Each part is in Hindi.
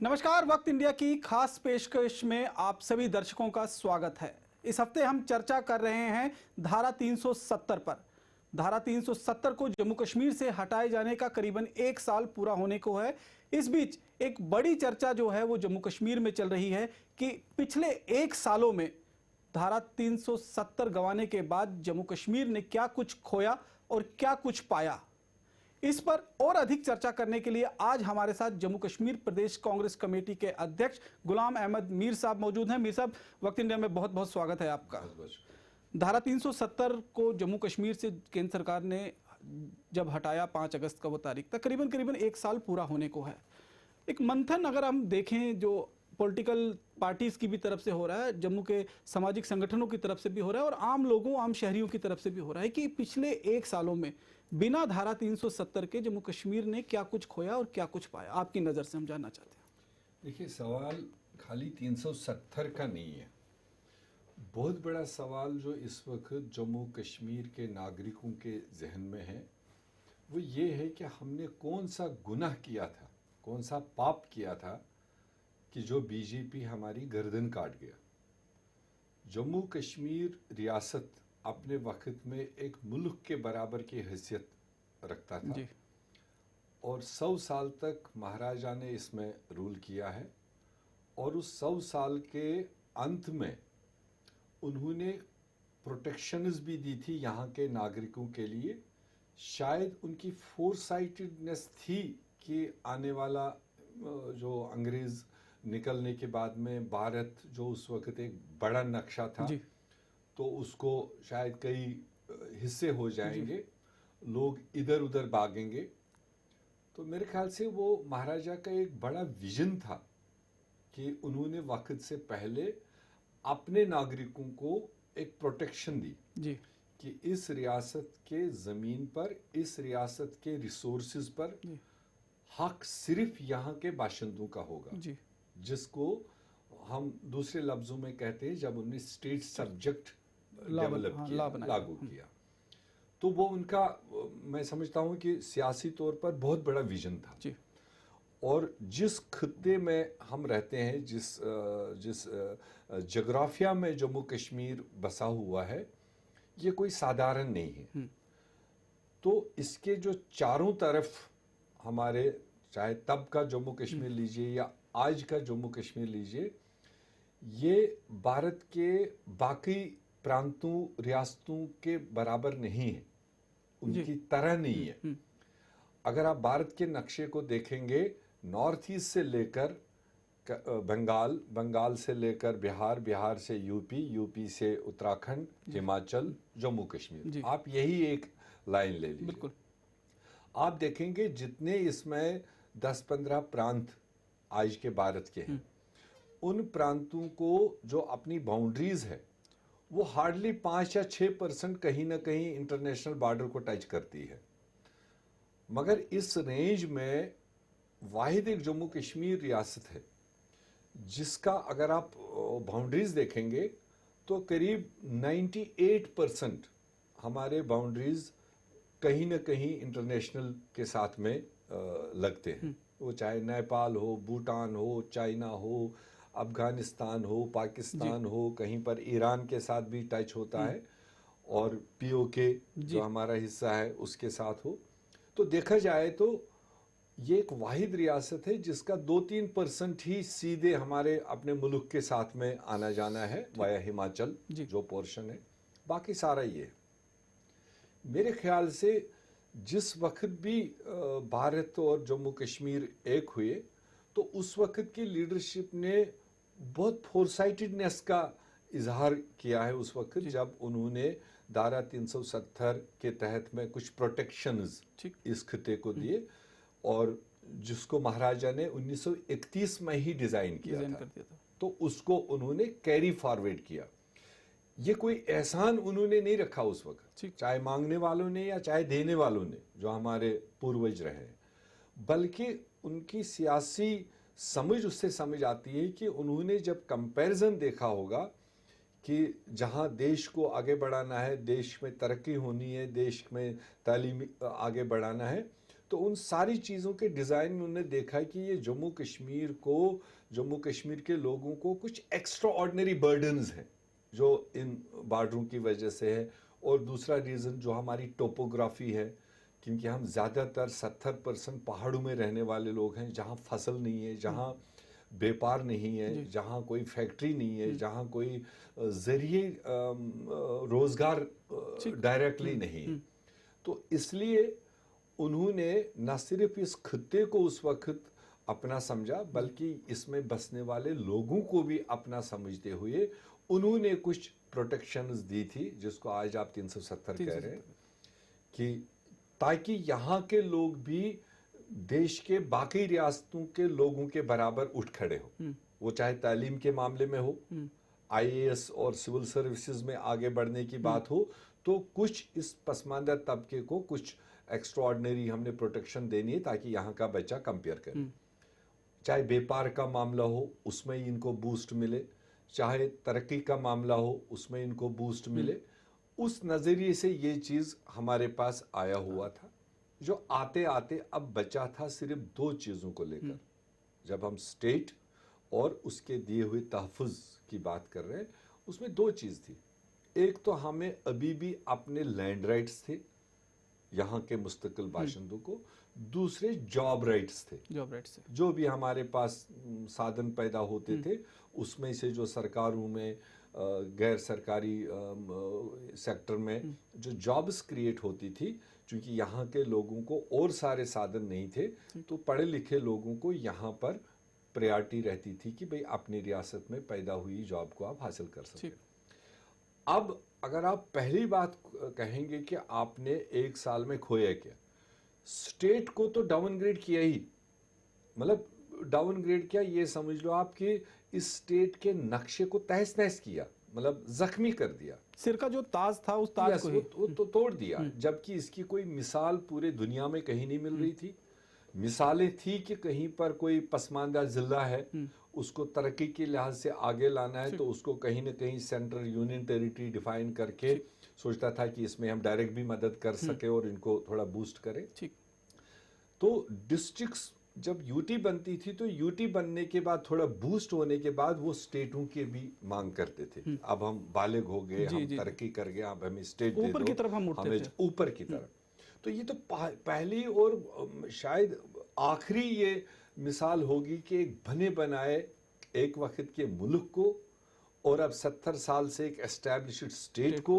नमस्कार। वक्त इंडिया की खास पेशकश में आप सभी दर्शकों का स्वागत है। इस हफ्ते हम चर्चा कर रहे हैं धारा 370 पर। धारा 370 को जम्मू कश्मीर से हटाए जाने का करीबन 1 साल पूरा होने को है। इस बीच एक बड़ी चर्चा जो है वो जम्मू कश्मीर में चल रही है कि पिछले 1 सालों में धारा 370 गंवाने के बाद जम्मू कश्मीर ने क्या कुछ खोया और क्या कुछ पाया। इस पर और अधिक चर्चा करने के लिए आज हमारे साथ जम्मू कश्मीर प्रदेश कांग्रेस कमेटी के अध्यक्ष गुलाम अहमद मीर साहब मौजूद हैं। मीर साहब, वक्त इंडिया में बहुत बहुत स्वागत है आपका। धारा 370 को जम्मू कश्मीर से केंद्र सरकार ने जब हटाया 5 अगस्त का वो तारीख तक करीबन 1 साल पूरा होने को है। एक मंथन अगर हम देखें जो पॉलिटिकल पार्टीज की भी तरफ से हो रहा है, जम्मू के सामाजिक संगठनों की तरफ से भी हो रहा है और आम लोगों आम शहरियों की तरफ से भी हो रहा है कि पिछले 1 सालों में बिना धारा 370 के जम्मू कश्मीर ने क्या कुछ खोया और क्या कुछ पाया, आपकी नज़र से हम जानना चाहते हैं। देखिए, सवाल खाली 370 का नहीं है। बहुत बड़ा सवाल जो इस वक्त जम्मू कश्मीर के नागरिकों के जहन में है वो ये है कि हमने कौन सा गुनाह किया था, कौन सा पाप किया था कि जो बीजेपी हमारी गर्दन काट गया। जम्मू कश्मीर रियासत अपने वक्त में एक मुल्क के बराबर की हैसियत रखता था जी। और 100 साल तक महाराजा ने इसमें रूल किया है और उस 100 साल के अंत में उन्होंने प्रोटेक्शंस भी दी थी यहाँ के नागरिकों के लिए। शायद उनकी फोरसाइटेडनेस थी कि आने वाला जो अंग्रेज़ निकलने के बाद में भारत जो उस वक्त एक बड़ा नक्शा था जी। तो उसको शायद कई हिस्से हो जाएंगे, लोग इधर उधर भागेंगे। तो मेरे ख्याल से वो महाराजा का एक बड़ा विजन था कि उन्होंने वक्त से पहले अपने नागरिकों को एक प्रोटेक्शन दी जी। कि इस रियासत के ज़मीन पर, इस रियासत के रिसोर्सेज पर हक सिर्फ यहाँ के बाशिंदों का होगा जी। जिसको हम दूसरे लफ्जों में कहते हैं जब उन्होंने स्टेट सब्जेक्ट डेवलप किया, लागू किया, तो वो उनका मैं समझता हूँ कि सियासी तौर पर बहुत बड़ा विजन था जी। और जिस खित्ते में हम रहते हैं, जिस जोग्राफिया में जम्मू कश्मीर बसा हुआ है, ये कोई साधारण नहीं है। तो इसके जो चारों तरफ हमारे, चाहे तब का जम्मू कश्मीर लीजिए या आज का जम्मू कश्मीर लीजिए, ये भारत के बाकी प्रांतों रियासतों के बराबर नहीं है, उनकी तरह नहीं है। अगर आप भारत के नक्शे को देखेंगे, नॉर्थ ईस्ट से लेकर बंगाल, बंगाल से लेकर बिहार, बिहार से यूपी, यूपी से उत्तराखंड, हिमाचल, जम्मू कश्मीर, आप यही एक लाइन ले लीजिए। बिल्कुल। आप देखेंगे जितने इसमें 10-15 प्रांत आज के भारत के हैं, उन प्रांतों को जो अपनी बाउंड्रीज है वो हार्डली 5 या 6% कहीं ना कहीं इंटरनेशनल बॉर्डर को टच करती है। मगर इस रेंज में वाहिद एक जम्मू कश्मीर रियासत है जिसका अगर आप बाउंड्रीज देखेंगे तो करीब 98% हमारे बाउंड्रीज कहीं ना कहीं इंटरनेशनल के साथ में लगते हैं। वो चाहे नेपाल हो, भूटान हो, चाइना हो, अफगानिस्तान हो, पाकिस्तान हो, कहीं पर ईरान के साथ भी टच होता है और पीओके जो हमारा हिस्सा है उसके साथ हो। तो देखा जाए तो ये एक वाहिद रियासत है जिसका 2-3% ही सीधे हमारे अपने मुल्क के साथ में आना जाना है वाया हिमाचल जो पोर्शन है, बाकी सारा ये है। मेरे ख्याल से जिस वक्त भी भारत और जम्मू कश्मीर एक हुए तो उस वक्त की लीडरशिप ने बहुत फोरसाइटेडनेस का इजहार किया है उस वक्त जब उन्होंने धारा 370 के तहत में कुछ प्रोटेक्शंस इस खिते को दिए और जिसको महाराजा ने 1931 में ही डिजाइन किया था। तो उसको उन्होंने कैरी फॉरवर्ड किया। ये कोई एहसान उन्होंने नहीं रखा उस वक्त, चाहे मांगने वालों ने या चाहे देने वालों ने जो हमारे पूर्वज रहे, बल्कि उनकी सियासी समझ उससे समझ आती है कि उन्होंने जब कंपैरिजन देखा होगा कि जहां देश को आगे बढ़ाना है, देश में तरक्की होनी है, देश में तालीम आगे बढ़ाना है, तो उन सारी चीज़ों के डिज़ाइन में उन्होंने देखा कि ये जम्मू कश्मीर के लोगों को कुछ एक्स्ट्रा ऑर्डिनरी बर्डन्स हैं जो इन बॉर्डरों की वजह से है। और दूसरा रीज़न जो हमारी टोपोग्राफी है, क्योंकि हम ज़्यादातर 70% पहाड़ों में रहने वाले लोग हैं, जहाँ फसल नहीं है, जहाँ व्यापार नहीं है, जहाँ कोई फैक्ट्री नहीं है, जहाँ कोई ज़रिए रोज़गार डायरेक्टली नहीं है। तो इसलिए उन्होंने न सिर्फ इस खित्ते को उस वक्त अपना समझा, बल्कि इसमें बसने वाले लोगों को भी अपना समझते हुए उन्होंने कुछ प्रोटेक्शंस दी थी, जिसको आज आप 370 कह रहे हैं, कि ताकि यहाँ के लोग भी देश के बाकी रियासतों के लोगों के बराबर उठ खड़े हो। वो चाहे तालीम के मामले में हो, आईएएस और सिविल सर्विसेज में आगे बढ़ने की बात हो, तो कुछ इस पसमानदा तबके को कुछ एक्स्ट्रा ऑर्डिनरी हमने प्रोटेक्शन देनी है ताकि यहाँ का बच्चा कंपेयर करे। चाहे व्यापार का मामला हो, उसमें इनको बूस्ट मिले, चाहे तरक्की का मामला हो, उसमें इनको बूस्ट मिले। उस नज़रिए से ये चीज़ हमारे पास आया हुआ था, जो आते आते अब बचा था सिर्फ दो चीज़ों को लेकर। जब हम स्टेट और उसके दिए हुए तहफ़्फ़ुज़ की बात कर रहे हैं, उसमें दो चीज़ थी। एक तो हमें अभी भी अपने लैंड राइट्स थे यहाँ के मुस्तकिल बाशिंदों को, दूसरे जॉब राइट्स थे। जो भी हमारे पास साधन पैदा होते थे, उसमें से जो सरकारों में गैर सरकारी सेक्टर में जो जॉब्स क्रिएट होती थी, क्योंकि यहाँ के लोगों को और सारे साधन नहीं थे, तो पढ़े लिखे लोगों को यहाँ पर प्रायोरिटी रहती थी कि भाई अपनी रियासत में पैदा हुई जॉब को आप हासिल कर सकें। अब अगर आप पहली बात कहेंगे कि आपने एक साल में खोया क्या, स्टेट को तो डाउनग्रेड किया ही, मतलब डाउनग्रेड किया, ये समझ लो आप कि इस स्टेट के नक्शे को तहस नहस किया, मतलब जख्मी कर दिया। सिर का जो ताज था उस ताज को ही वो तो तोड़ दिया, जबकि इसकी कोई मिसाल पूरे दुनिया में कहीं नहीं मिल रही थी। मिसालें थी कि कहीं पर कोई पसमानदा जिला है, उसको तरक्की के लिहाज से आगे लाना है, तो उसको कहीं ना कहीं सेंट्रल यूनियन टेरिटरी डिफाइन करके सोचता था कि इसमें हम डायरेक्ट भी मदद कर सके और इनको थोड़ा बूस्ट करें। तो डिस्ट्रिक्ट्स जब यूटी बनती थी, तो यूटी बनने के बाद थोड़ा बूस्ट होने के बाद वो स्टेटों की भी मांग करते थे। अब हम बालिग हो गए, हम तरक्की कर गए, अब हमें स्टेट दे दो, ऊपर की तरफ हम उठते थे। ऊपर की तरफ। तो ये तो पहली और शायद आखिरी ये मिसाल होगी कि एक बने बनाए एक वक्त के मुल्क को, और अब 70 साल से एक एस्टैब्लिश्ड स्टेट को,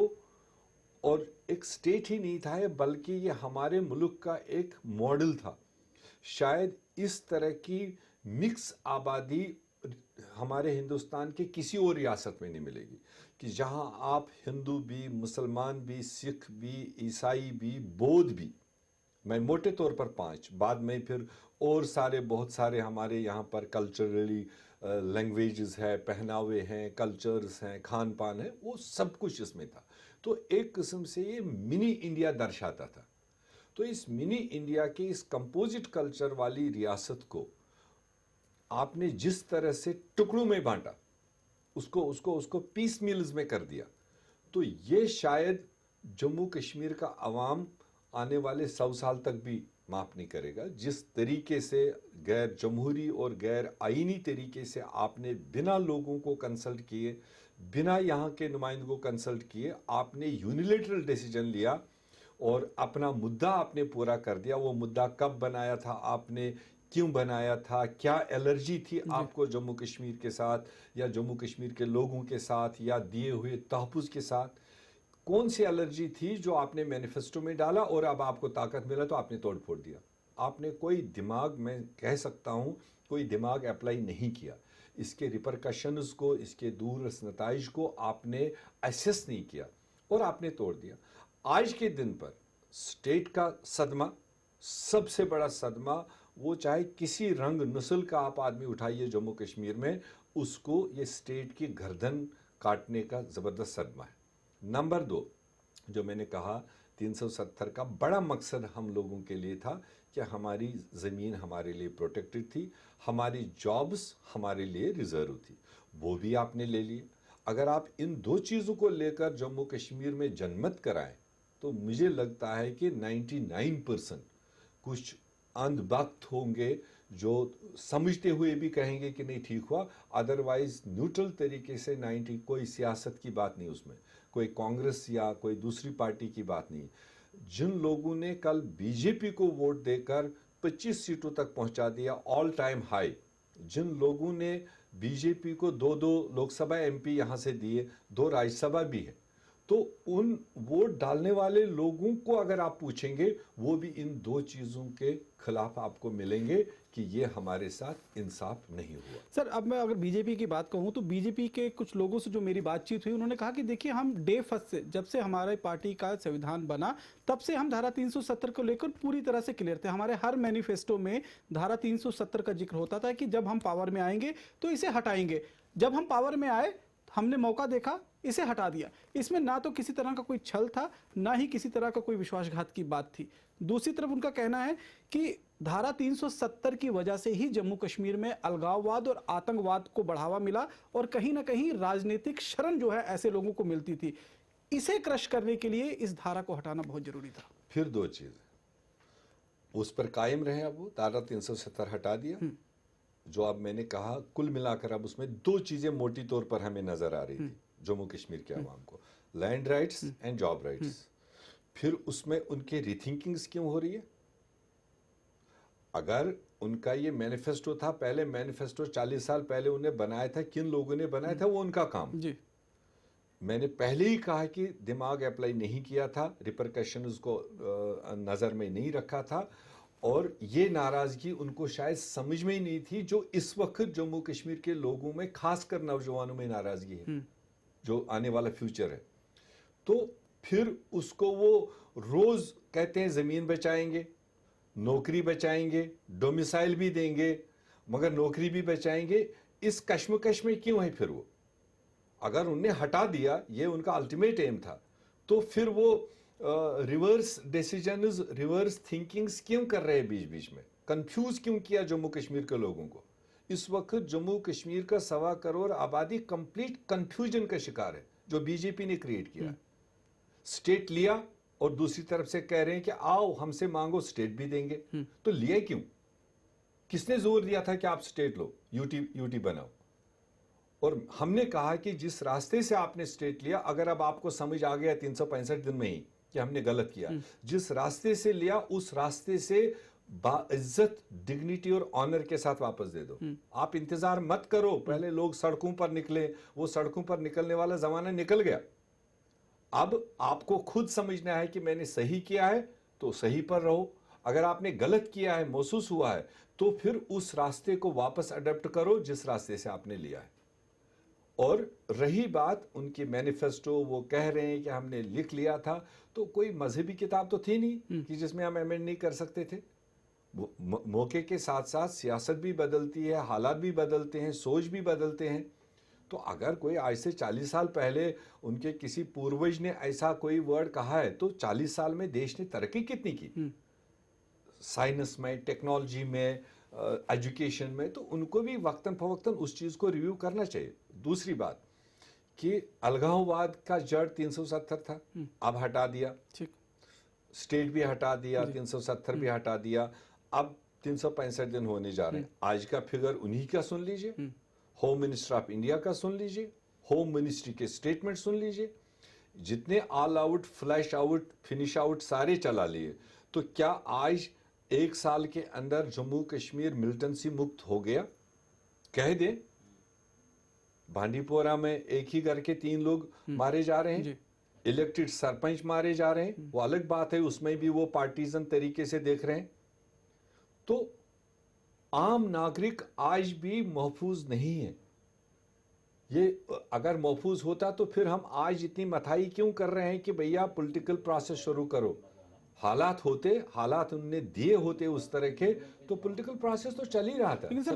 और एक स्टेट ही नहीं था बल्कि ये हमारे मुल्क का एक मॉडल था। शायद इस तरह की मिक्स आबादी हमारे हिंदुस्तान के किसी और रियासत में नहीं मिलेगी, कि जहां आप हिंदू भी, मुसलमान भी, सिख भी, ईसाई भी, बौद्ध भी, मैं मोटे तौर पर 5, बाद में फिर और सारे बहुत सारे हमारे यहाँ पर कल्चरली लैंग्वेजेस है, पहनावे हैं, कल्चर्स हैं, खान पान है, वो सब कुछ इसमें था। तो एक किस्म से ये मिनी इंडिया दर्शाता था। तो इस मिनी इंडिया के इस कंपोजिट कल्चर वाली रियासत को आपने जिस तरह से टुकड़ों में बांटा, उसको पीस मील्स में कर दिया, तो ये शायद जम्मू कश्मीर का अवाम आने वाले 100 साल तक भी माफ नहीं करेगा। जिस तरीके से गैर जमहूरी और गैर आईनी तरीके से आपने बिना लोगों को कंसल्ट किए, बिना यहाँ के नुमाइंदों को कंसल्ट किए, आपने यूनिलेटरल डिसीजन लिया और अपना मुद्दा आपने पूरा कर दिया। वो मुद्दा कब बनाया था आपने, क्यों बनाया था, क्या एलर्जी थी आपको जम्मू कश्मीर के साथ या जम्मू कश्मीर के लोगों के साथ या दिए हुए तहफ़्फ़ुज़ के साथ, कौन सी एलर्जी थी जो आपने मैनिफेस्टो में डाला और अब आपको ताकत मिला तो आपने तोड़ फोड़ दिया। आपने कोई दिमाग, मैं कह सकता हूँ कोई दिमाग अप्लाई नहीं किया, इसके रिपरकशंस को, इसके दूर नताइज को आपने असेस नहीं किया और आपने तोड़ दिया। आज के दिन पर स्टेट का सदमा, सबसे बड़ा सदमा, वो चाहे किसी रंग नस्ल का आप आदमी उठाइए जम्मू कश्मीर में, उसको ये स्टेट की गर्दन काटने का ज़बरदस्त सदमा है। नंबर 2, जो मैंने कहा 370 का बड़ा मकसद हम लोगों के लिए था कि हमारी ज़मीन हमारे लिए प्रोटेक्टेड थी, हमारी जॉब्स हमारे लिए रिजर्व थी, वो भी आपने ले लिए। अगर आप इन दो चीज़ों को लेकर जम्मू कश्मीर में जनमत कराएं, तो मुझे लगता है कि 99% कुछ अंधभक्त होंगे जो समझते हुए भी कहेंगे कि नहीं ठीक हुआ, अदरवाइज न्यूट्रल तरीके से 90, कोई सियासत की बात नहीं उसमें, कोई कांग्रेस या कोई दूसरी पार्टी की बात नहीं। जिन लोगों ने कल बीजेपी को वोट देकर 25 सीटों तक पहुंचा दिया, ऑल टाइम हाई, जिन लोगों ने बीजेपी को 2-2 लोकसभा एमपी यहां से दिए, 2 राज्यसभा भी है, तो उन वोट डालने वाले लोगों को अगर आप पूछेंगे, वो भी इन 2 चीजों के खिलाफ आपको मिलेंगे कि ये हमारे साथ इंसाफ नहीं हुआ। सर, अब मैं अगर बीजेपी की बात कहूं तो बीजेपी के कुछ लोगों से जो मेरी बातचीत हुई, उन्होंने कहा कि देखिए, हम डे फर्स्ट से, जब से हमारे पार्टी का संविधान बना, तब से हम धारा 370 को लेकर पूरी तरह से क्लियर थे। हमारे हर मैनिफेस्टो में धारा 370 का जिक्र होता था कि जब हम पावर में आएंगे तो इसे हटाएंगे। जब हम पावर में आए, हमने मौका देखा, इसे हटा दिया। इसमें ना तो किसी तरह का कोई छल था, ना ही किसी तरह का कोई विश्वासघात की बात थी। दूसरी तरफ उनका कहना है कि धारा 370 की वजह से ही जम्मू कश्मीर में अलगाववाद और आतंकवाद को बढ़ावा मिला और कहीं ना कहीं राजनीतिक शरण जो है ऐसे लोगों को मिलती थी। इसे क्रश करने के लिए इस धारा को हटाना बहुत जरूरी था। फिर 2 चीज उस पर कायम रहे, अब वो धारा 370 हटा दिया। जो अब मैंने कहा, कुल मिलाकर अब उसमें 2 चीजें मोटी तौर पर हमें नजर आ रही थी जम्मू कश्मीर के अवाम को, land rights and job rights. फिर उसमें उनके रिथिंकिंग्स क्यों हो रही है? अगर उनका ये मैनिफेस्टो था, पहले मैनिफेस्टो 40 साल पहले उन्हें बनाया था, किन लोगों ने बनाया था, वो उनका काम जी। मैंने पहले ही कहा कि दिमाग अप्लाई नहीं किया था, रिपरकशन उसको नज़र में नहीं रखा था, और ये नाराज़गी उनको शायद समझ में ही नहीं थी जो इस वक्त जम्मू कश्मीर के लोगों में, खासकर नौजवानों में नाराज़गी है, जो आने वाला फ्यूचर है। तो फिर उसको वो रोज़ कहते हैं ज़मीन बचाएंगे, नौकरी बचाएंगे, डोमिसाइल भी देंगे, मगर नौकरी भी बचाएंगे। इस कश्मकश में क्यों है फिर वो? अगर उनने हटा दिया, ये उनका अल्टीमेट एम था, तो फिर वो रिवर्स डिसीजंस, रिवर्स थिंकिंग्स क्यों कर रहे हैं बीच बीच में? कंफ्यूज क्यों किया जम्मू कश्मीर के लोगों को? इस वक्त जम्मू कश्मीर का 1.25 करोड़ आबादी कंप्लीट कंफ्यूजन का शिकार है, जो बीजेपी ने क्रिएट किया। स्टेट लिया और दूसरी तरफ से कह रहे हैं कि आओ हमसे मांगो, स्टेट भी देंगे। तो लिया क्यों? किसने जोर दिया था कि आप स्टेट लो, यूटी बनाओ? और हमने कहा कि जिस रास्ते से आपने स्टेट लिया, अगर अब आपको समझ आ गया 365 दिन में ही कि हमने गलत किया, जिस रास्ते से लिया उस रास्ते से बाइज्जत, डिग्निटी और ऑनर के साथ वापस दे दो। आप इंतजार मत करो पहले लोग सड़कों पर निकले, वो सड़कों पर निकलने वाला जमाना निकल गया। अब आपको खुद समझना है कि मैंने सही किया है तो सही पर रहो, अगर आपने गलत किया है, महसूस हुआ है, तो फिर उस रास्ते को वापस अडॉप्ट करो जिस रास्ते से आपने लिया है। और रही बात उनकी मैनिफेस्टो, वो कह रहे हैं कि हमने लिख लिया था, तो कोई मजहबी किताब तो थी नहीं कि जिसमें हम अमेंड नहीं कर सकते थे। मौके के साथ साथ सियासत भी बदलती है, हालात भी बदलते हैं, सोच भी बदलते हैं। तो अगर कोई आज से 40 साल पहले उनके किसी पूर्वज ने ऐसा कोई वर्ड कहा है, तो 40 साल में देश ने तरक्की कितनी की, साइंस में, टेक्नोलॉजी में, एजुकेशन में, तो उनको भी वक्तन फवक्तन उस चीज़ को रिव्यू करना चाहिए। दूसरी बात कि अलगाववाद का जड़ 370 था, अब हटा दिया, स्टेट भी हटा दिया, 370 भी हटा दिया, अब 365 दिन होने जा रहे हैं। आज का फिगर उन्हीं का सुन लीजिए, होम मिनिस्टर ऑफ इंडिया का सुन लीजिए, होम मिनिस्ट्री के स्टेटमेंट सुन लीजिए, जितने all out, flash out, finish out सारे चला लिए। तो क्या आज 1 साल के अंदर जम्मू कश्मीर मिलिटेंसी मुक्त हो गया? कह दे, बांडीपोरा में एक ही घर के 3 लोग मारे जा रहे हैं, इलेक्टेड सरपंच मारे जा रहे हैं, वो अलग बात है, उसमें भी वो पार्टीजन तरीके से देख रहे हैं। तो आम नागरिक आज भी महफूज नहीं है। ये अगर महफूज होता तो फिर हम आज इतनी मथाई क्यों कर रहे हैं कि भैया पॉलिटिकल प्रोसेस शुरू करो? हालात होते, हालात उनने दिए होते उस तरह के, तो पॉलिटिकल प्रोसेस तो चल ही रहा था। लेकिन सर,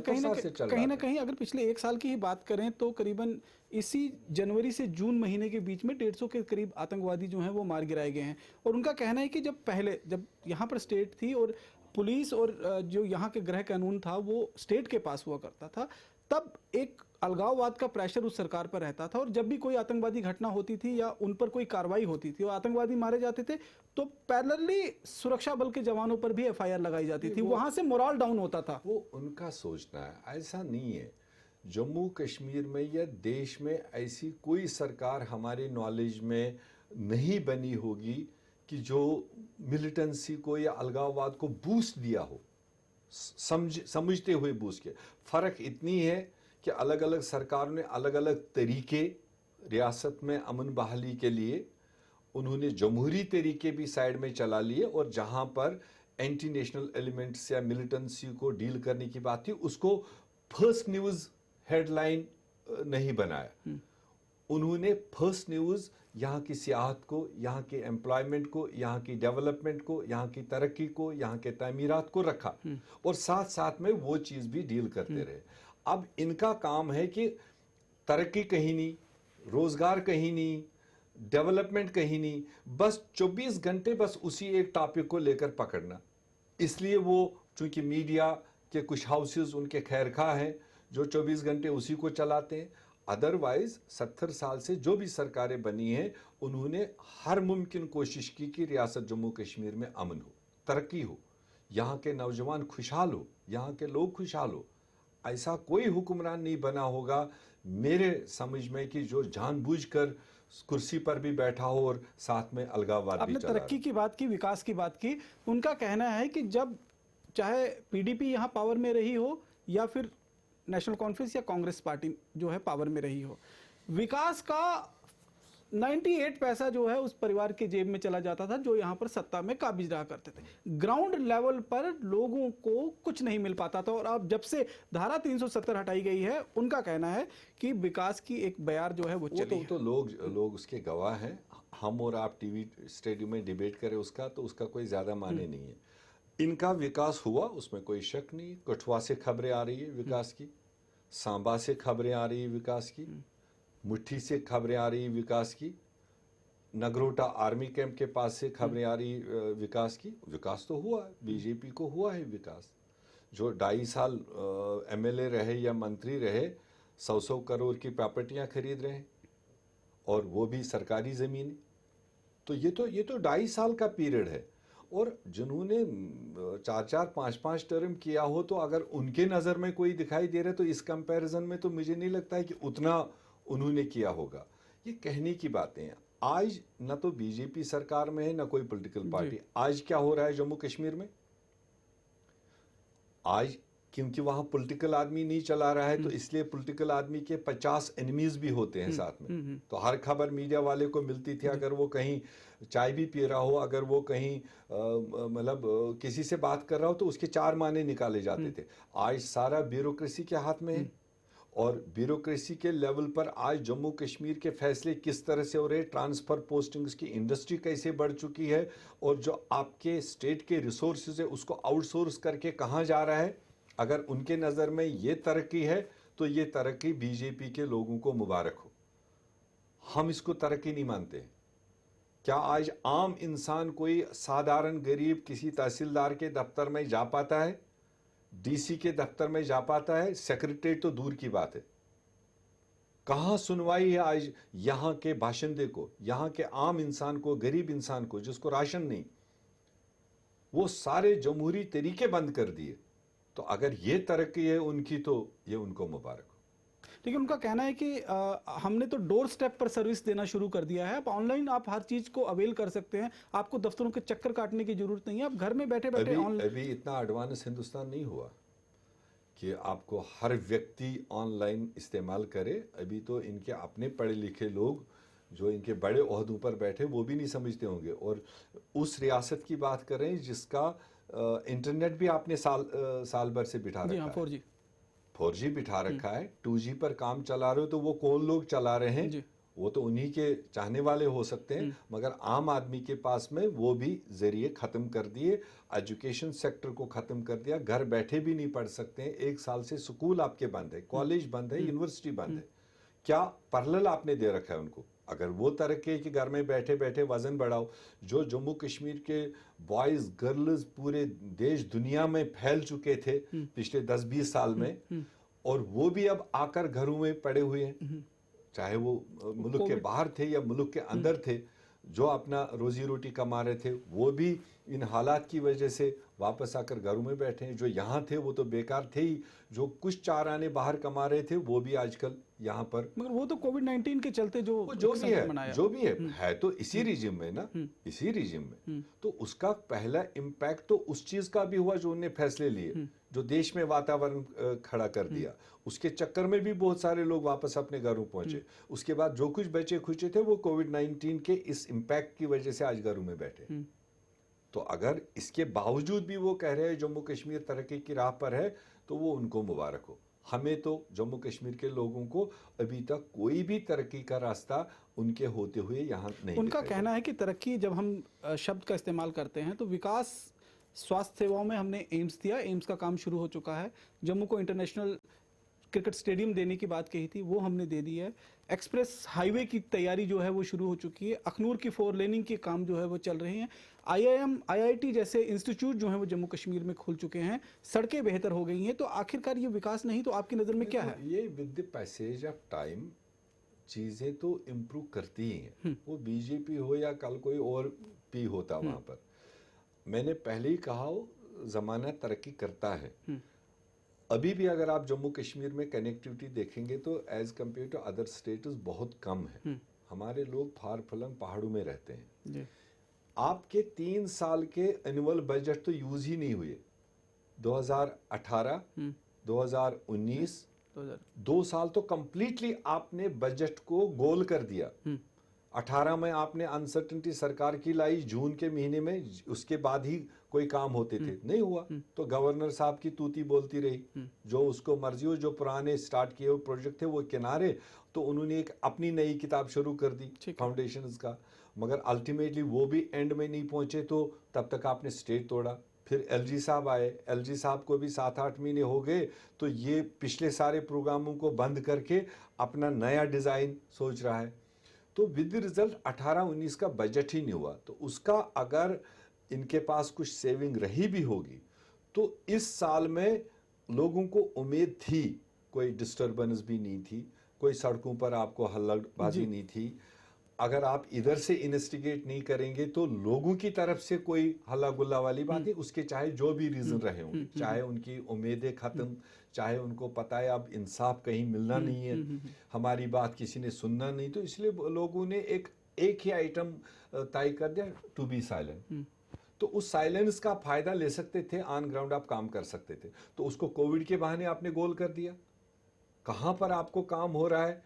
कहीं ना कहीं अगर पिछले 1 साल की ही बात करें तो करीबन इसी जनवरी से जून महीने के बीच में 150 के करीब आतंकवादी जो हैं वो मार गिराए गए हैं। और उनका कहना है कि जब यहाँ पर स्टेट थी और पुलिस और जो यहाँ के गृह कानून था वो स्टेट के पास हुआ करता था, तब एक अलगाववाद का प्रेशर उस सरकार पर रहता था, और जब भी कोई आतंकवादी घटना होती थी या उन पर कोई कार्रवाई होती थी और आतंकवादी मारे जाते थे तो पैरेलली सुरक्षा बल के जवानों पर भी एफआईआर लगाई जाती थी। वहां से मोरल डाउन होता था। वो उनका सोचना है, ऐसा नहीं है। जम्मू कश्मीर में या देश में ऐसी कोई सरकार हमारे नॉलेज में नहीं बनी होगी कि जो मिलिटेंसी को या अलगाववाद को बूस्ट दिया हो, समझते हुए बूस्ट किया। फर्क इतनी है कि अलग अलग सरकारों ने अलग अलग तरीके रियासत में अमन बहाली के लिए उन्होंने जमहूरी तरीके भी साइड में चला लिए, और जहां पर एंटी नेशनल एलिमेंट्स या मिलिटेंसी को डील करने की बात थी उसको फर्स्ट न्यूज हेडलाइन नहीं बनाया। उन्होंने फर्स्ट न्यूज यहाँ की सियाहत को, यहाँ के एम्प्लॉयमेंट को, यहाँ की डेवलपमेंट को, यहाँ की तरक्की को, यहाँ के तामीरात को रखा, और साथ साथ में वो चीज़ भी डील करते रहे। अब इनका काम है कि तरक्की कहीं नहीं, रोजगार कहीं नहीं, डेवलपमेंट कहीं नहीं, बस 24 घंटे बस उसी एक टॉपिक को लेकर पकड़ना। इसलिए वो चूंकि मीडिया के कुछ हाउसेस उनके खैरखा हैं जो 24 घंटे उसी को चलाते हैं। अदरवाइज 70 साल से जो भी सरकारें बनी हैं उन्होंने हर मुमकिन कोशिश की कि रियासत जम्मू कश्मीर में अमन हो, तरक्की हो, यहाँ के नौजवान खुशहाल हो, यहाँ के लोग खुशहाल हो। ऐसा कोई हुक्मरान नहीं बना होगा मेरे समझ में कि जो जानबूझकर कुर्सी पर भी बैठा हो और साथ में अलगाववाद भी आपने चला तरक्की की बात की, विकास की बात की। उनका कहना है कि जब चाहे पीडीपी यहाँ पावर में रही हो या फिर नेशनल कॉन्फ्रेंस या कांग्रेस पार्टी जो है पावर में रही हो, विकास का 98 पैसा जो है उस परिवार के जेब में चला जाता था जो यहाँ पर सत्ता में काबिज रहा करते थे। ग्राउंड लेवल पर लोगों को कुछ नहीं मिल पाता था। और अब जब से धारा 370 हटाई गई है, उनका कहना है कि विकास की एक बयार जो है वो चली है। तो लोग उसके गवाह हैं। हम और आप टीवी स्टेडियम में डिबेट करें उसका, तो उसका कोई ज़्यादा माने नहीं है। इनका विकास हुआ, उसमें कोई शक नहीं। कठुआ से खबरें आ रही है विकास की, सांबा से खबरें आ रही है विकास की, मुट्ठी से खबरें आ रही है विकास की, नगरोटा आर्मी कैंप के पास से खबरें आ रही विकास की। विकास तो हुआ है, बीजेपी को हुआ है विकास। जो 2.5 साल एमएलए रहे या मंत्री रहे, 100 करोड़ की प्रॉपर्टियां खरीद रहे हैं, और वो भी सरकारी ज़मीन। तो ये तो 2.5 साल का पीरियड है। और जिन्होंने 4-4, 5-5 टर्म किया हो, तो अगर उनके नज़र में कोई दिखाई दे रहा है तो इस कंपैरिजन में तो मुझे नहीं लगता है कि उतना उन्होंने किया होगा। ये कहने की बातें हैं। आज न तो बीजेपी सरकार में है न कोई पॉलिटिकल पार्टी। आज क्या हो रहा है जम्मू कश्मीर में? आज क्योंकि वहां पॉलिटिकल आदमी नहीं चला रहा है, तो इसलिए पॉलिटिकल आदमी के 50 एनिमीज भी होते हैं साथ में। तो हर खबर मीडिया वाले को मिलती थी। अगर वो कहीं चाय भी पी रहा हो, अगर वो कहीं मतलब किसी से बात कर रहा हो, तो उसके 4 माने निकाले जाते थे। आज सारा ब्यूरोक्रेसी के हाथ में है, और ब्यूरोक्रेसी के लेवल पर आज जम्मू कश्मीर के फैसले किस तरह से हो रहे, ट्रांसफ़र पोस्टिंग्स की इंडस्ट्री कैसे बढ़ चुकी है, और जो आपके स्टेट के रिसोर्सेज है उसको आउटसोर्स करके कहाँ जा रहा है। अगर उनके नज़र में ये तरक्की है तो ये तरक्की बीजेपी के लोगों को मुबारक हो। हम इसको तरक्की नहीं मानते। क्या आज आम इंसान, कोई साधारण गरीब किसी तहसीलदार के दफ्तर में जा पाता है, डीसी के दफ्तर में जा पाता है? सेक्रेटरीट तो दूर की बात है। कहाँ सुनवाई है आज यहाँ के बाशिंदे को, यहाँ के आम इंसान को, गरीब इंसान को जिसको राशन नहीं? वो सारे जमहूरी तरीके बंद कर दिए। तो अगर ये तरक्की है उनकी, तो ये उनको मुबारक हो। लेकिन उनका कहना है कि हमने तो डोर स्टेप पर सर्विस देना शुरू कर दिया है। अब ऑनलाइन आप हर चीज को अवेल कर सकते हैं, आपको दफ्तरों के चक्कर काटने की जरूरत नहीं है, आप घर में बैठे बैठे ऑनलाइन। अभी इतना एडवांस हिंदुस्तान नहीं हुआ कि आपको हर व्यक्ति ऑनलाइन इस्तेमाल करे। अभी तो इनके अपने पढ़े लिखे लोग जो इनके बड़े ओहदों पर बैठे, वो भी नहीं समझते होंगे। और उस रियासत की बात करें जिसका इंटरनेट भी आपने साल भर से बिठा रखा है। 4G बिठा रखा है, 2G पर काम चला रहे हो, तो वो कौन लोग चला रहे हैं? वो तो उन्हीं के चाहने वाले हो सकते हैं, मगर आम आदमी के पास में वो भी जरिए ख़त्म कर दिए। एजुकेशन सेक्टर को ख़त्म कर दिया। घर बैठे भी नहीं पढ़ सकते हैं। 1 साल से स्कूल आपके बंद है, कॉलेज बंद है, यूनिवर्सिटी बंद है। क्या पैरेलल आपने दे रखा है उनको? अगर वो तरक्की है कि घर में बैठे बैठे वजन बढ़ाओ, जो जम्मू कश्मीर के बॉयज़ गर्ल्स पूरे देश दुनिया में फैल चुके थे पिछले 10-20 साल में, और वो भी अब आकर घरों में पड़े हुए हैं, चाहे वो मुल्क के बाहर थे या मुल्क के अंदर थे, जो अपना रोजी रोटी कमा रहे थे वो भी इन हालात की वजह से वापस आकर घरों में बैठे हैं। जो यहाँ थे वो तो बेकार थे ही, जो कुछ चार आने बाहर कमा रहे थे वो भी आजकल यहाँ पर, मगर वो तो कोविड-19 के चलते जो वो जो भी संकट है, मनाया। जो भी है तो इसी रिजिम में ना, इसी रिजिम में, तो उसका पहला इम्पैक्ट तो उस चीज का भी हुआ जो उन्होंने फैसले लिए, जो देश में वातावरण खड़ा कर दिया, उसके चक्कर में भी बहुत सारे लोग वापस अपने घरों पहुंचे। उसके बाद जो कुछ बचे खुचे थे वो कोविड-19 के इस इम्पैक्ट की वजह से आज घरों में बैठे। तो अगर इसके बावजूद भी वो कह रहे हैं जम्मू कश्मीर तरक्की की राह पर है, तो वो उनको मुबारक हो। हमें तो जम्मू कश्मीर के लोगों को अभी तक कोई भी तरक्की का रास्ता उनके होते हुए यहाँ नहीं उनका दिखाई कहना है कि तरक्की जब हम शब्द का इस्तेमाल करते हैं तो विकास, स्वास्थ्य सेवाओं में हमने एम्स दिया, एम्स का काम शुरू हो चुका है। जम्मू को इंटरनेशनल क्रिकेट स्टेडियम देने की बात कही थी, वो हमने दे दी है। एक्सप्रेस हाईवे की तैयारी जो है वो शुरू हो चुकी है। अखनूर की 4 लेनिंग के काम जो है वो चल रहे हैं। IIM, IIT जैसे इंस्टीट्यूट जो हैं वो जम्मू कश्मीर में खुल चुके हैं। सड़कें बेहतर हो गई हैं। तो आखिरकार ये विकास नहीं तो आपकी नज़र में क्या है? ये with the passage of time चीजें तो इम्प्रूव करती ही हैं। वो बीजेपी हो या कल कोई और भी होता वहां पर। मैंने पहले ही कहा हो, जमाना तरक्की करता है। अभी भी अगर आप जम्मू कश्मीर में कनेक्टिविटी देखेंगे तो as compared to other states बहुत कम है। हमारे लोग फार फ्लंग पहाड़ों में रहते हैं जी। आपके 3 साल के एनुअल बजट तो यूज ही नहीं हुए। 2018, 2019, 2 साल तो कंप्लीटली आपने बजट को गोल कर दिया। 18 में आपने अनसर्टेनिटी सरकार की लाई जून के महीने में, उसके बाद ही कोई काम होते थे, नहीं हुआ तो गवर्नर साहब की तूती बोलती रही, जो उसको मर्जी हो, जो पुराने स्टार्ट किए हुए प्रोजेक्ट थे वो किनारे, तो उन्होंने एक अपनी नई किताब शुरू कर दी फाउंडेशंस का, मगर अल्टीमेटली वो भी एंड में नहीं पहुंचे, तो तब तक आपने स्टेट तोड़ा। फिर LG साहब आए, LG साहब को भी 7-8 महीने हो गए, तो ये पिछले सारे प्रोग्रामों को बंद करके अपना नया डिज़ाइन सोच रहा है। तो विद रिजल्ट 18-19 का बजट ही नहीं हुआ। तो उसका अगर इनके पास कुछ सेविंग रही भी होगी तो इस साल में लोगों को उम्मीद थी, कोई डिस्टर्बेंस भी नहीं थी, कोई सड़कों पर आपको हल्लाबाजी नहीं थी। अगर आप इधर से इन्वेस्टिगेट नहीं करेंगे तो लोगों की तरफ से कोई हल्ला गुल्ला वाली बात नहीं, उसके चाहे जो भी रीजन रहे होंगे, चाहे उनकी उम्मीदें खत्म, चाहे उनको पता है अब इंसाफ कहीं मिलना नहीं है, हमारी बात किसी ने सुनना नहीं, तो इसलिए लोगों ने एक ही आइटम तय कर दिया, टू बी साइलेंट। तो उस साइलेंस का फायदा ले सकते थे, ऑन ग्राउंड आप काम कर सकते थे, तो उसको कोविड के बहाने आपने गोल कर दिया। कहां पर आपको काम हो रहा है,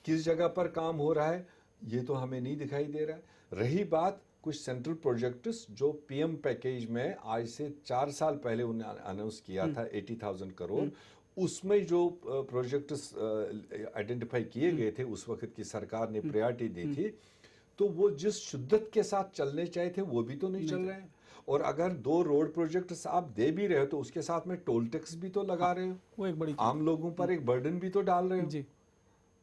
किस जगह पर काम हो रहा है, ये तो हमें नहीं दिखाई दे रहा है। रही बात कुछ सेंट्रल प्रोजेक्ट्स जो PM पैकेज में आज से 4 साल पहले उन्होंने अनाउंस किया था 80,000 करोड़, उसमें जो प्रोजेक्ट्स आइडेंटिफाई किए गए थे, उस वक्त की सरकार ने प्रायोरिटी दी थी, तो वो जिस शिद्दत के साथ चलने चाहिए थे वो भी तो नहीं चल रहे हैं। और अगर 2 रोड प्रोजेक्ट्स आप दे भी रहे हो तो उसके साथ में टोल टैक्स भी तो लगा रहे हो, वो एक बड़ी आम लोगों पर एक बर्डन भी तो डाल रहे हो जी।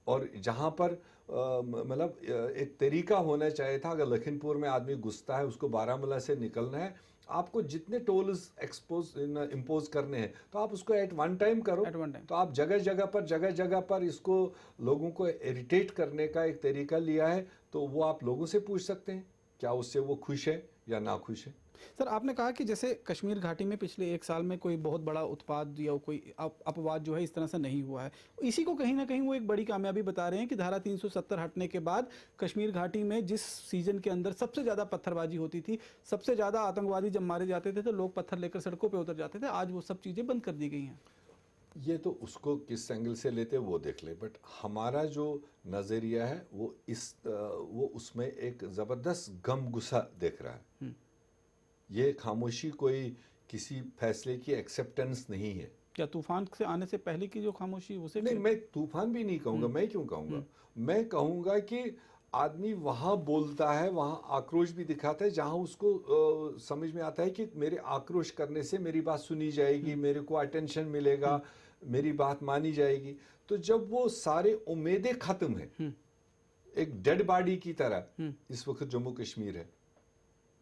और जहां पर मतलब एक तरीका होना चाहिए था, अगर लखनपुर में आदमी घुसता है, उसको बारामूला से निकलना है, आपको जितने टोल्स इम्पोज करने हैं तो आप उसको एट वन टाइम करो। तो आप जगह जगह पर इसको लोगों को इरिटेट करने का एक तरीका लिया है, तो वो आप लोगों से पूछ सकते हैं क्या उससे वो खुश है या ना खुश है। सर, आपने कहा कि जैसे कश्मीर घाटी में पिछले 1 साल में कोई बहुत बड़ा उत्पाद या कोई अपवाद जो है इस तरह से नहीं हुआ है, इसी को कहीं ना कहीं वो एक बड़ी कामयाबी बता रहे हैं कि धारा 370 हटने के बाद कश्मीर घाटी में जिस सीजन के अंदर सबसे ज़्यादा पत्थरबाजी होती थी, सबसे ज़्यादा आतंकवादी जब मारे जाते थे तो लोग पत्थर लेकर सड़कों पर उतर जाते थे, आज वो सब चीज़ें बंद कर दी गई हैं। ये तो उसको किस एंगल से लेते वो देख ले, बट हमारा जो नज़रिया है वो उसमें एक ज़बरदस्त गम गुस्सा देख रहा है। ये खामोशी कोई किसी फैसले की एक्सेप्टेंस नहीं है। क्या तूफान से आने से पहले की जो खामोशी उसे नहीं, मैं तूफान भी नहीं कहूँगा। मैं क्यों कहूँगा, मैं कहूँगा कि आदमी वहाँ बोलता है, वहाँ आक्रोश भी दिखाता है जहाँ उसको समझ में आता है कि मेरे आक्रोश करने से मेरी बात सुनी जाएगी, मेरे को अटेंशन मिलेगा, मेरी बात मानी जाएगी। तो जब वो सारे उम्मीदें खत्म है, एक डेड बॉडी की तरह इस वक्त जम्मू कश्मीर है,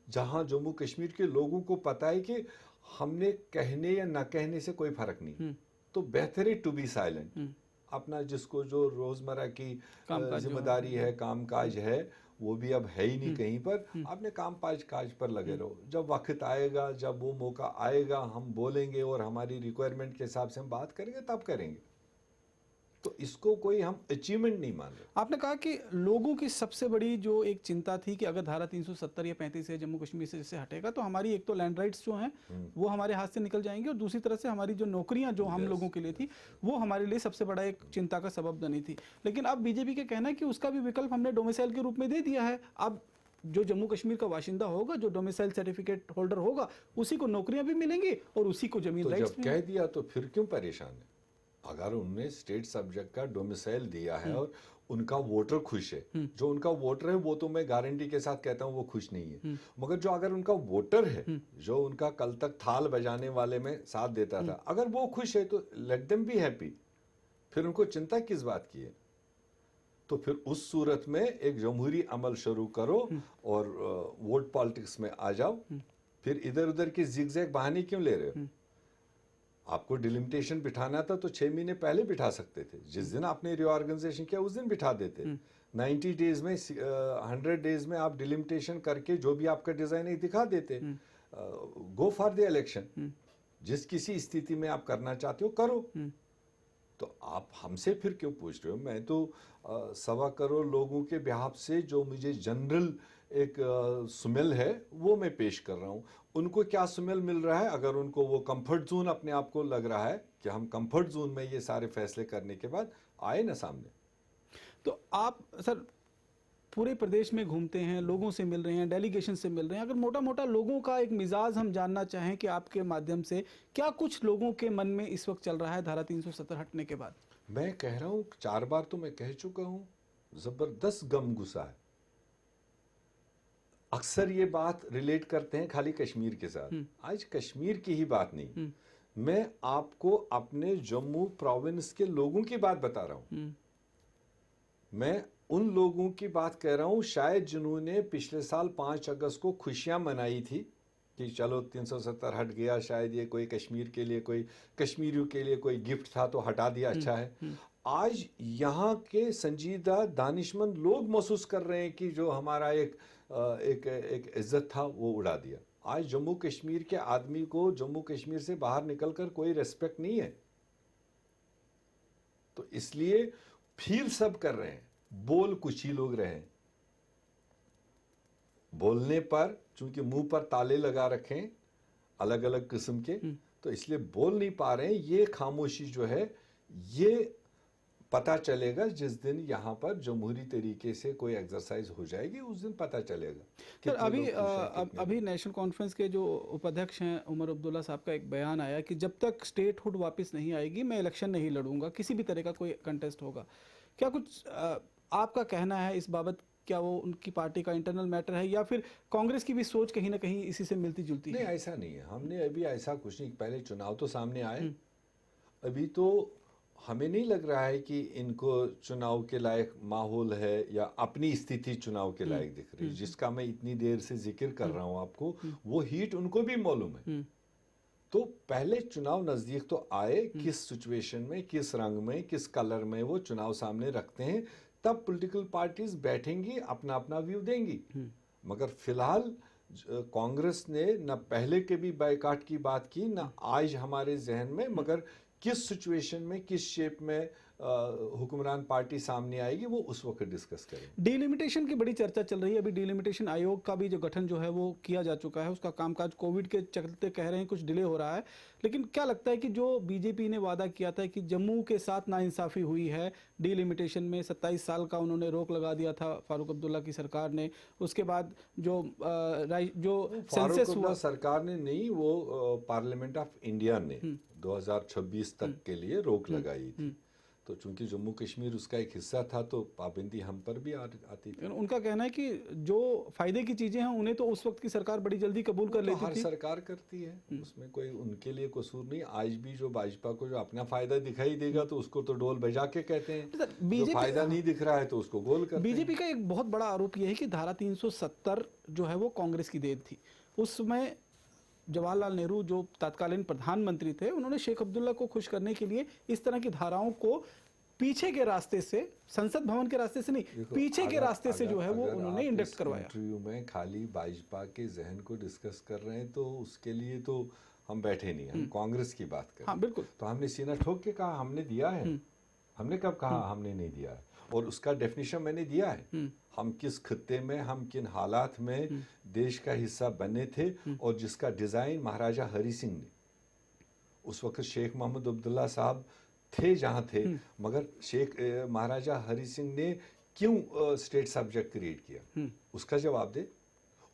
जहां जम्मू कश्मीर के लोगों को पता है कि हमने कहने या न कहने से कोई फर्क नहीं, तो बेहतर है टू बी साइलेंट। अपना जिसको जो रोजमर्रा की जिम्मेदारी है, कामकाज है, वो भी अब है ही नहीं कहीं पर। अपने काज पर लगे रहो। जब वक्त आएगा, जब वो मौका आएगा, हम बोलेंगे और हमारी रिक्वायरमेंट के हिसाब से हम बात करेंगे, तब करेंगे। तो इसको कोई हम अचीवमेंट नहीं मान रहे। आपने कहा कि लोगों की सबसे बड़ी जो एक चिंता थी कि अगर धारा 370 या 35 से जम्मू कश्मीर से जैसे हटेगा तो हमारी एक तो लैंड राइट्स जो हैं वो हमारे हाथ से निकल जाएंगी, और दूसरी तरह से हमारी जो नौकरियां जो हम लोगों के लिए थी वो हमारे लिए सबसे बड़ा एक चिंता का सबब बनी थी। लेकिन अब बीजेपी का कहना है कि उसका भी विकल्प हमने डोमिसाइल के रूप में दे दिया है। अब जो जम्मू कश्मीर का बाशिंदा होगा, जो डोमिसाइल सर्टिफिकेट होल्डर होगा, उसी को नौकरियां भी मिलेंगी और उसी को जमीन तो राइट्स जब कह दिया तो फिर क्यों परेशान है? अगर उन्होंने स्टेट सब्जेक्ट का डोमिसाइल दिया है और उनका वोटर खुश है, जो उनका वोटर है वो तो मैं गारंटी के साथ कहता हूं वो खुश नहीं है। मगर जो अगर उनका वोटर है, जो उनका कल तक थाल बजाने वाले में साथ देता था, अगर वो खुश है तो लेट देम बी हैप्पी। फिर उनको चिंता किस बात की है? तो फिर उस सूरत में एक जमहूरी अमल शुरू करो और वोट पॉलिटिक्स में आ जाओ। फिर इधर उधर के जिगजैग बहाने क्यों ले रहे हो? आपको डिलिमिटेशन बिठाना था तो 6 महीने पहले बिठा सकते थे। जिस दिन आपने रिऑर्गेनाइजेशन किया उस दिन बिठा देते। 90 डेज में 100 डेज में आप डिलिमिटेशन करके जो भी आपका डिजाइन है दिखा देते। Go for the election. जिस किसी स्थिति में आप करना चाहते हो करो। तो आप हमसे फिर क्यों पूछ रहे हो? मैं तो 1.25 करोड़ लोगों के बिहाफ से जो मुझे जनरल एक सुमेल है वो मैं पेश कर रहा हूँ। उनको क्या सुमेल मिल रहा है? अगर उनको वो कंफर्ट जोन अपने आप को लग रहा है कि हम कंफर्ट जोन में ये सारे फैसले करने के बाद आए ना सामने। तो आप सर पूरे प्रदेश में घूमते हैं, लोगों से मिल रहे हैं, डेलीगेशन से मिल रहे हैं, अगर मोटा मोटा लोगों का एक मिजाज हम जानना चाहें कि आपके माध्यम से क्या कुछ लोगों के मन में इस वक्त चल रहा है धारा 370 हटने के बाद? मैं कह रहा हूँ 4 बार तो मैं कह चुका हूँ, जबरदस्त गम गुस्सा है। अक्सर ये बात रिलेट करते हैं खाली कश्मीर के साथ। आज कश्मीर की ही बात नहीं, मैं आपको अपने जम्मू प्रोविंस के लोगों की बात बता रहा हूँ। मैं उन लोगों की बात कह रहा हूँ शायद जिन्होंने पिछले साल 5 अगस्त को खुशियां मनाई थी कि चलो 370 हट गया, शायद ये कोई कश्मीर के लिए, कोई कश्मीरियों के लिए कोई गिफ्ट था तो हटा दिया, अच्छा है। आज यहाँ के संजीदा दानिशमंद लोग महसूस कर रहे हैं कि जो हमारा एक इज्जत था वो उड़ा दिया। आज जम्मू कश्मीर के आदमी को जम्मू कश्मीर से बाहर निकलकर कोई रेस्पेक्ट नहीं है। तो इसलिए फील सब कर रहे हैं, बोल कुछ ही लोग रहे। बोलने पर चूंकि मुंह पर ताले लगा रखे अलग अलग किस्म के, तो इसलिए बोल नहीं पा रहे हैं। ये खामोशी जो है ये पता चलेगा जिस दिन यहाँ पर जमहूरी तरीके से कोई एक्सरसाइज हो जाएगी, उस दिन पता चलेगा। सर अभी नेशनल कॉन्फ्रेंस के जो उपाध्यक्ष हैं उमर अब्दुल्ला साहब का एक बयान आया कि जब तक स्टेटहुड वापस नहीं आएगी मैं इलेक्शन नहीं लड़ूंगा, किसी भी तरह का कोई कंटेस्ट होगा। क्या कुछ आपका कहना है इस बाबत? क्या वो उनकी पार्टी का इंटरनल मैटर है या फिर कांग्रेस की भी सोच कहीं ना कहीं इसी से मिलती जुलती है? नहीं, ऐसा नहीं है। हमने अभी ऐसा कुछ नहीं। पहले चुनाव तो सामने आए, अभी तो हमें नहीं लग रहा है कि इनको चुनाव के लायक माहौल है या अपनी स्थिति चुनाव के लायक दिख रही है। जिसका मैं इतनी देर से जिक्र कर रहा हूं आपको, वो हीट उनको भी मालूम है। तो पहले चुनाव नजदीक तो आए, किस सिचुएशन में, किस रंग में, किस कलर में वो चुनाव सामने रखते हैं, तब पॉलिटिकल पार्टीज बैठेंगी, अपना अपना व्यू देंगी। मगर फिलहाल कांग्रेस ने न पहले के भी बायकॉट की बात की, न आज हमारे जहन में, मगर किस सिचुएशन में, किस शेप में हुक्मरान पार्टी सामने आएगी वो उस वक्त डिस्कस करेंगे। डिलिमिटेशन की बड़ी चर्चा चल रही है। अभी डिलिमिटेशन आयोग का भी जो गठन जो है वो किया जा चुका है, उसका कामकाज कोविड के चलते कह रहे हैं कुछ डिले हो रहा है। लेकिन क्या लगता है कि जो बीजेपी ने वादा किया था कि जम्मू के साथ नाइंसाफी हुई है, डिलिमिटेशन में 27 साल का उन्होंने रोक लगा दिया था फारूक अब्दुल्ला की सरकार ने, उसके बाद जो सेंसस हुआ, सरकार ने नहीं, वो पार्लियामेंट ऑफ इंडिया ने 2026 तक के लिए रोक लगाई थी। तो चूंकि जम्मू कश्मीर उसका एक हिस्सा था तो पाबंदी हम पर भी आती थी। उनका कहना है कि जो फायदे की चीजें हैं उन्हें तो उस वक्त की सरकार बड़ी जल्दी कबूल कर लेती थी। हर सरकार करती है, उसमें कोई उनके लिए कसूर नहीं। आज भी जो भाजपा को जो अपना फायदा दिखाई देगा तो उसको तो डोल बजा के कहते हैं, जो फायदा नहीं दिख रहा है तो उसको गोल करते हैं। बीजेपी का एक बहुत बड़ा आरोप यह है कि धारा 370 जो है वो कांग्रेस की देन थी। उसमें जवाहरलाल नेहरू जो तत्कालीन प्रधानमंत्री थे, उन्होंने शेख अब्दुल्ला को खुश करने के लिए इस तरह की धाराओं को पीछे के रास्ते से, संसद भवन के रास्ते से नहीं, पीछे के रास्ते से जो है वो उन्होंने इंडक्ट करवाया। इंटरव्यू में खाली भाजपा के जहन को डिस्कस कर रहे हैं, तो उसके लिए तो हम बैठे नहीं, हम कांग्रेस की बात कर रहे हैं। हाँ, बिल्कुल। तो हमने सीना ठोक के कहा हमने दिया है, हमने कब कहा हमने नहीं दिया है, और उसका डेफिनेशन मैंने दिया है। हम किस खित्ते में, हम किन हालात में देश का हिस्सा बने थे, और जिसका डिजाइन महाराजा हरि सिंह ने, उस वक्त शेख मोहम्मद अब्दुल्ला साहब थे जहां थे, मगर महाराजा हरि सिंह ने क्यों स्टेट सब्जेक्ट क्रिएट किया, उसका जवाब दे।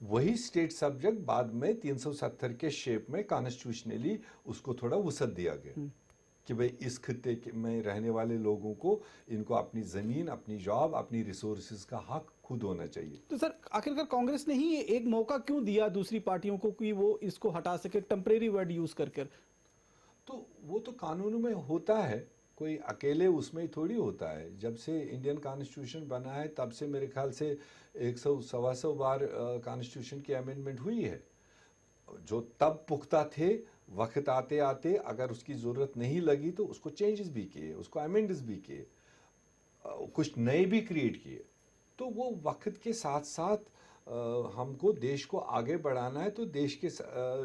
वही स्टेट सब्जेक्ट बाद में 370 के शेप में कॉन्स्टिट्यूशनली उसको थोड़ा वसअत दिया गया कि भाई इस खित्ते में रहने वाले लोगों को, इनको अपनी जमीन, अपनी जॉब, अपनी रिसोर्सेज का हक खुद होना चाहिए। तो सर, आखिरकार कांग्रेस ने ही एक मौका क्यों दिया दूसरी पार्टियों को कि वो इसको हटा सके, टेम्परेरी वर्ड यूज कर? तो वो तो कानून में होता है, कोई अकेले उसमें ही थोड़ी होता है। जब से इंडियन कॉन्स्टिट्यूशन बना है तब से मेरे ख्याल से 100-125 बार कॉन्स्टिट्यूशन की अमेंडमेंट हुई है। जो तब पुख्ता थे, वक्त आते आते अगर उसकी ज़रूरत नहीं लगी तो उसको चेंजेस भी किए, उसको अमेंड्स भी किए, कुछ नए भी क्रिएट किए। तो वो वक्त के साथ साथ हमको देश को आगे बढ़ाना है, तो देश के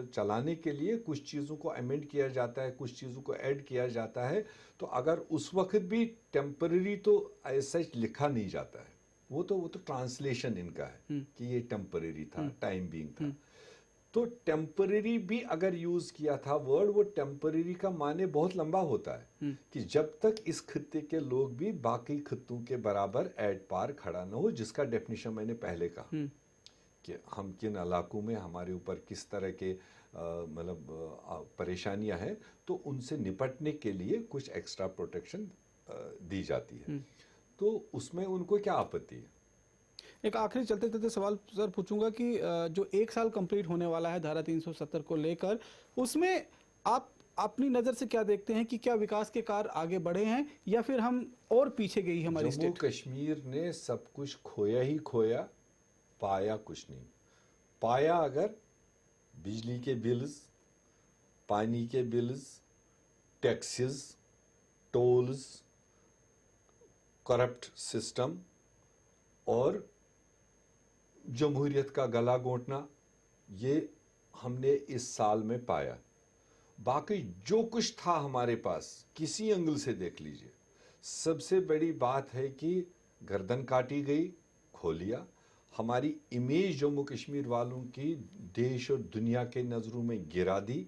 चलाने के लिए कुछ चीज़ों को अमेंड किया जाता है, कुछ चीज़ों को ऐड किया जाता है। तो अगर उस वक्त भी टेम्पररी तो ऐसा लिखा नहीं जाता है, वो तो ट्रांसलेशन इनका है कि ये टेम्पररी था, टाइम बीइंग था। तो टेम्पररी भी अगर यूज किया था वर्ड, वो टेम्पररी का माने बहुत लंबा होता है कि जब तक इस खित्ते के लोग भी बाकी खित्तों के बराबर एट पार खड़ा न हो, जिसका डेफिनेशन मैंने पहले कहा कि हम किन इलाकों में हमारे ऊपर किस तरह के मतलब परेशानियां हैं, तो उनसे निपटने के लिए कुछ एक्स्ट्रा प्रोटेक्शन दी जाती है। तो उसमें उनको क्या आपत्ति है? एक आखिरी चलते चलते सवाल सर पूछूंगा कि जो 1 साल कंप्लीट होने वाला है धारा 370 को लेकर, उसमें आप अपनी नज़र से क्या देखते हैं कि क्या विकास के कार्य आगे बढ़े हैं या फिर हम और पीछे गई हमारी स्टेट? जम्मू कश्मीर ने सब कुछ खोया ही खोया, पाया कुछ नहीं। पाया अगर बिजली के बिल्स, पानी के bills, taxes, tolls, corrupt system और जमहूरियत का गला घोंटना, ये हमने इस साल में पाया। बाकी जो कुछ था हमारे पास, किसी एंगल से देख लीजिए, सबसे बड़ी बात है कि गर्दन काटी गई, खो लिया। हमारी इमेज जम्मू कश्मीर वालों की देश और दुनिया के नज़रों में गिरा दी।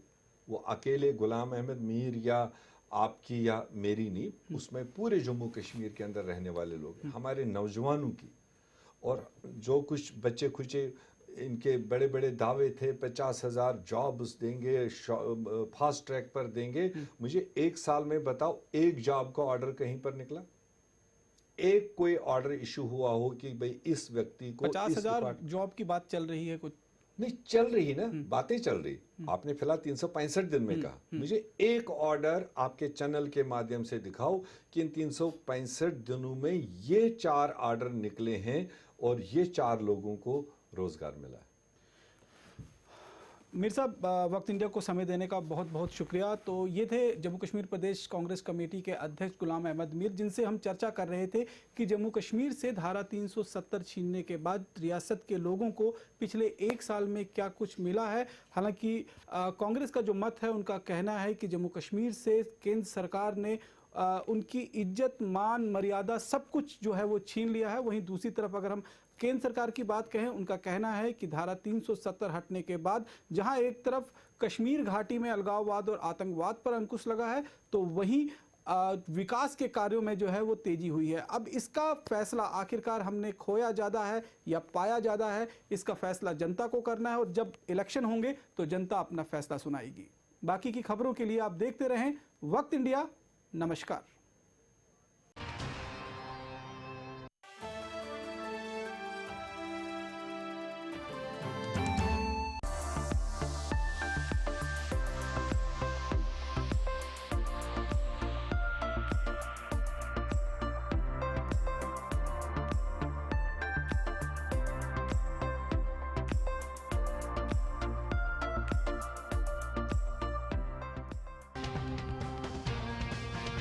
वो अकेले गुलाम अहमद मीर या आपकी या मेरी नहीं, उसमें पूरे जम्मू कश्मीर के अंदर रहने वाले लोग, हमारे नौजवानों की। और जो कुछ बच्चे खुचे इनके बड़े बड़े दावे थे, 50,000 जॉब्स देंगे, फास्ट ट्रैक पर देंगे। मुझे 1 साल में बताओ, एक जॉब का ऑर्डर कहीं पर निकला? एक कोई ऑर्डर इशू हुआ हो कि भाई इस व्यक्ति को 50,000 जॉब की बात चल रही है? कुछ नहीं चल रही ना, बातें चल रही। आपने फिलहाल 365 दिन में कहा, मुझे एक ऑर्डर आपके चैनल के माध्यम से दिखाओ कि इन 365 दिनों में ये 4 ऑर्डर निकले हैं और ये 4 लोगों को रोजगार मिला है। मीर साहब, वक्त इंडिया को समय देने का बहुत बहुत शुक्रिया। तो ये थे जम्मू कश्मीर प्रदेश कांग्रेस कमेटी के अध्यक्ष गुलाम अहमद मीर, जिनसे हम चर्चा कर रहे थे कि जम्मू कश्मीर से धारा 370 छीनने के बाद रियासत के लोगों को पिछले 1 साल में क्या कुछ मिला है। हालांकि कांग्रेस का जो मत है, उनका कहना है कि जम्मू कश्मीर से केंद्र सरकार ने उनकी इज्जत, मान, मर्यादा सब कुछ जो है वो छीन लिया है। वहीं दूसरी तरफ अगर हम केंद्र सरकार की बात कहें, उनका कहना है कि धारा 370 हटने के बाद जहां एक तरफ कश्मीर घाटी में अलगाववाद और आतंकवाद पर अंकुश लगा है, तो वहीं विकास के कार्यों में जो है वो तेजी हुई है। अब इसका फैसला आखिरकार हमने खोया ज़्यादा है या पाया ज़्यादा है, इसका फैसला जनता को करना है और जब इलेक्शन होंगे तो जनता अपना फैसला सुनाएगी। बाकी की खबरों के लिए आप देखते रहें वक्त इंडिया। नमस्कार।